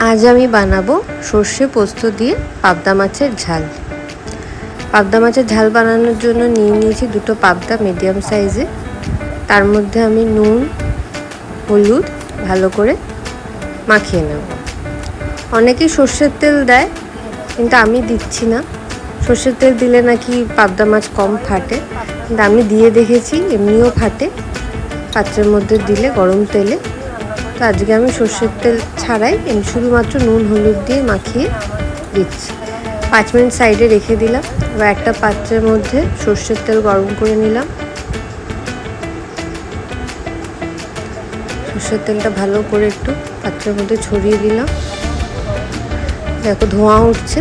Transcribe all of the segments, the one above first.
আজ আমি বানাবো সর্ষে পোস্ত দিয়ে পাবদা মাছের ঝাল। পাবদা মাছের ঝাল বানানোর জন্য নিয়ে নিয়েছি দুটো পাবদা মিডিয়াম সাইজে। তার মধ্যে আমি নুন হলুদ ভালো করে মাখিয়ে নেব। অনেকেই সর্ষের তেল দেয়, কিন্তু আমি দিচ্ছি না। সর্ষের তেল দিলে নাকি পাবদা মাছ কম ফাটে, কিন্তু আমি দিয়ে দেখেছি এমনিও ফাটে পাত্রের মধ্যে দিলে গরম তেলে। তো আজকে আমি সর্ষের তেল ছাড়াই শুধুমাত্র নুন হলুদ দিয়ে মাখিয়ে দিচ্ছি। 5 মিনিট সাইডে রেখে দিলাম। এবার একটা পাত্রের মধ্যে সর্ষের তেল গরম করে নিলাম। সর্ষের তেলটা ভালো করে একটু পাত্রের মধ্যে ছড়িয়ে দিলাম। দেখো ধোঁয়া উঠছে।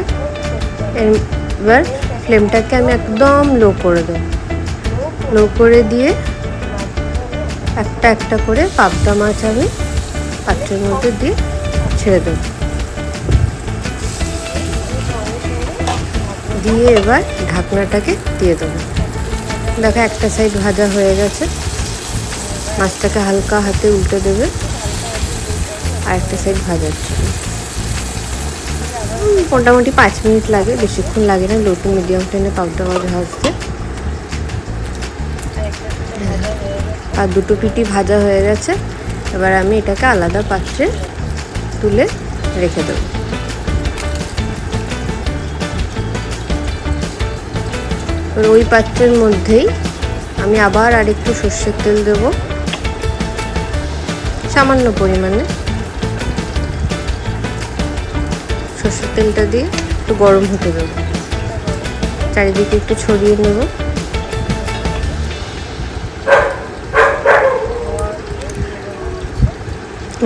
এবার ফ্লেমটাকে আমি একদম লো করে দেব। লো করে দিয়ে একটা একটা করে পাবদা মাছ আমি পাত্রের মধ্যে দিয়ে ছেড়ে দেব। দিয়ে এবার ঢাকনাটাকে দিয়ে দেবো। দেখো একটা সাইড ভাজা হয়ে গেছে। মাছটাকে হালকা হাতে উল্টে দেবে। আর একটা সাইড ভাজার জন্য মোটামুটি 5 মিনিট লাগে, বেশিক্ষণ লাগে না। লো টু মিডিয়াম ফ্লেমে পাবদা মাছ ভাজতে। আর দুটো পিঠি ভাজা হয়ে গেছে। এবার আমি এটাকে আলাদা পাত্রে তুলে রেখে দেবো। এবার ওই পাত্রের মধ্যেই আমি আবার আরেকটু সর্ষের তেল দেবো, সামান্য পরিমাণে। সর্ষের তেলটা দিয়ে একটু গরম হতে দেবো। চারিদিকে একটু ছড়িয়ে নেব।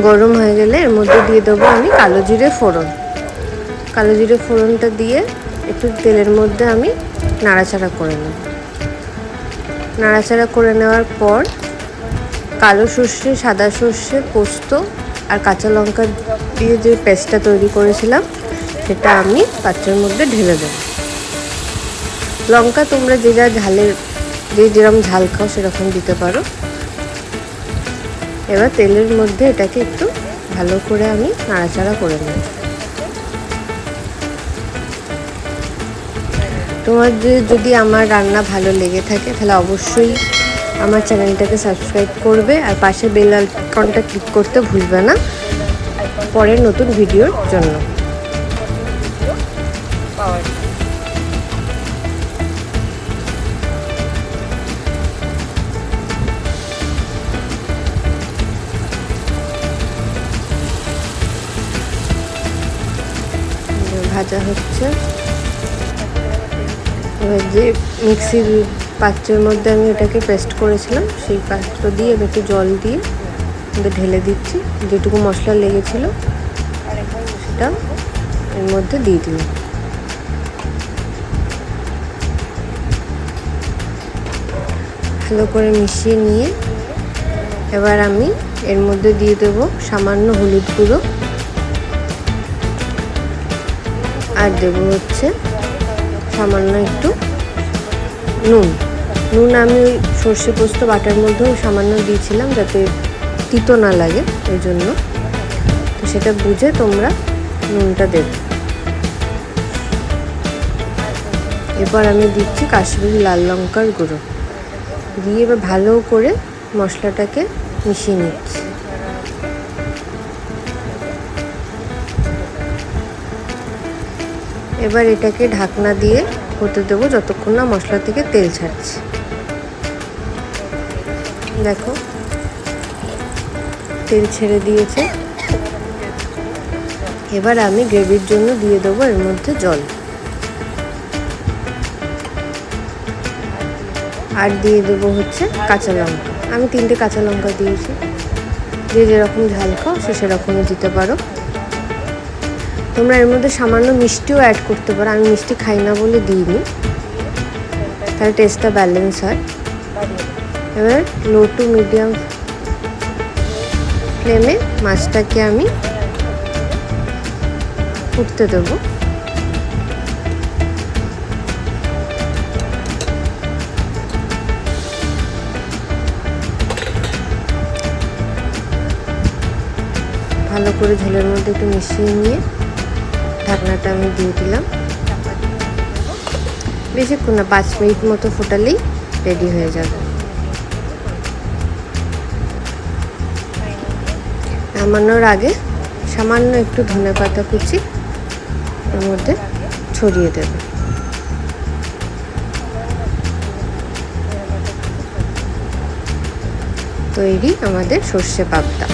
গরম হয়ে গেলে এর মধ্যে দিয়ে দেবো আমি কালো জিরে ফোড়ন। কালো জিরে ফোড়নটা দিয়ে একটু তেলের মধ্যে আমি নাড়াচাড়া করে নেব। নাড়াচাড়া করে নেওয়ার পর কালো সর্ষে, সাদা সর্ষে, পোস্ত আর কাঁচা লঙ্কা দিয়ে যে পেস্টটা তৈরি করেছিলাম সেটা আমি পাত্রের মধ্যে ঢেলে দেব। লঙ্কা তোমরা যে যা ঝালের যেরকম ঝাল খাও সেরকম দিতে পারো। এবার তেলের মধ্যে এটাকে একটু ভালো করে আমি নাড়াচাড়া করে নেব। তোমাদের যদি আমার রান্না ভালো লেগে থাকে তাহলে অবশ্যই আমার চ্যানেলটাকে সাবস্ক্রাইব করবে আর পাশে বেল আইকনটা ক্লিক করতে ভুলবে না পরের নতুন ভিডিওর জন্য। ভাজা হচ্ছে। এবার যে মিক্সির পাত্রের মধ্যে আমি এটাকে পেস্ট করেছিলাম সেই পাত্র দিয়ে একটু জল দিয়ে ঢেলে দিচ্ছি। যেটুকু মশলা লেগেছিল সেটা এর মধ্যে দিয়ে দিলাম। ভালো করে মিশিয়ে নিয়ে এবার আমি এর মধ্যে দিয়ে দেবো সামান্য হলুদ গুঁড়ো আর দেবো হচ্ছে সামান্য একটু নুন। আমি ওই সর্ষে পোস্ত বাটার মধ্যেও সামান্য দিয়েছিলাম যাতে তিতো না লাগে, ওই জন্য। তো সেটা বুঝে তোমরা নুনটা দেবে। এবার আমি দিচ্ছি কাশ্মীরি লাল লঙ্কার গুঁড়ো দিয়ে এবার ভালো করে মশলাটাকে মিশিয়ে নিচ্ছি। এবার এটাকে ঢাকনা দিয়ে হতে দেবো যতক্ষণ না মশলা থেকে তেল ছাড়ছে। দেখো তেল ছেড়ে দিয়েছে। এবার আমি গ্রেভির জন্য দিয়ে দেবো এর মধ্যে জল আর দিয়ে দেবো হচ্ছে কাঁচা লঙ্কা। আমি 3টে কাঁচা লঙ্কা দিয়েছি। যে যেরকম ঝাল খাও সেরকমই দিতে পারো। তোমরা এর মধ্যে সামান্য মিষ্টিও অ্যাড করতে পারো। আমি মিষ্টি খাই না বলে দিইনি, তাহলে টেস্টটা ব্যালেন্স হয়। এবার লো টু মিডিয়াম ফ্লেমে মাছটাকে আমি ফুটতে দেবো। ভালো করে ঝোলের মধ্যে একটু মিশিয়ে নিয়ে ঢাকনাটা আমি দিয়ে দিলাম। বেশিক্ষণ না, 5 মিনিট মতো ফোটালেই রেডি হয়ে যাবে। নামানোর আগে সামান্য একটু ধনেপাতা কুচি এর মধ্যে ছড়িয়ে দেবে। তৈরি আমাদের সর্ষে পাবদা।